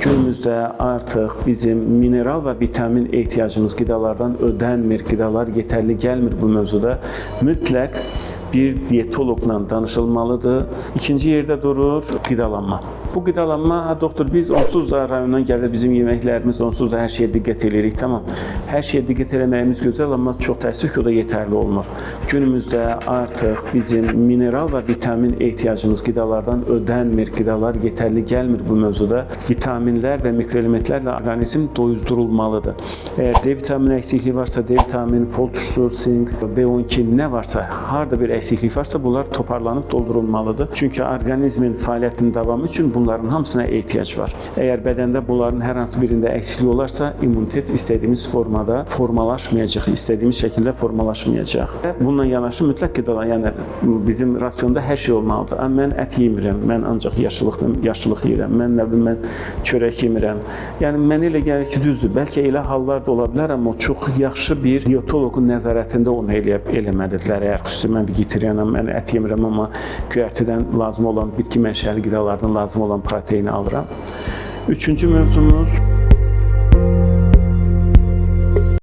Günümüzdə artıq bizim mineral və vitamin ehtiyacımız qidalardan ödənmir, qidalar yetərli gəlmir bu mövzuda. Mütləq bir diyetoloqla danışılmalıdır. İkinci yerdə durur qidalanma. Bu qidalanma, doktor biz onsuz da rayondan gəlir bizim yeməklərimiz, onsuz da hər şeyə diqqət edirik. Tamam, hər şeyə diqqət eləməyimiz gözəl, amma çox təəssüf ki, o da yetərli olmur. Günümüzdə artıq bizim mineral və vitamin ehtiyacımız qidalardan ödənmir, qidalar yetərli gəlmir bu mövzuda. Vitaminlər və mikroelementlərlə orqanizm doyuzdurulmalıdır. Əgər D vitamini əksikliyi varsa, D vitamini, fol turşusu, sink, B12 nə varsa, harda bir əksiklik varsa, bunlar toparlanıb doldurulmalıdır. Çünki orqanizmin fəaliyyətinin davamı üçün bunların hamısına ehtiyac var. Əgər bədəndə bunların hər hansı birində əksiklik olarsa, immunitet istədiyimiz formada formalaşmayacaq, istədiyimiz şəkildə formalaşmayacaq. Bununla yanaşı mütləq qidalar, yəni bizim rasionda hər şey olmalıdır. Mən ət yemirəm, mən ancaq yaşlılıq yeyirəm, mən çörək yemirəm. Yəni mənə elə gəlir ki, düzdür, bəlkə elə hallar da ola bilər, amma çox yaxşı bir diyetoloqun nəzarətində onu eləməlidirlər. Əgər xüsusi mən vegetarianam, mən ət yemirəm, amma göyərtidən lazım olan bitki mənşəli qidalardan lazım olan proteini alıram. Üçüncü mövzumuz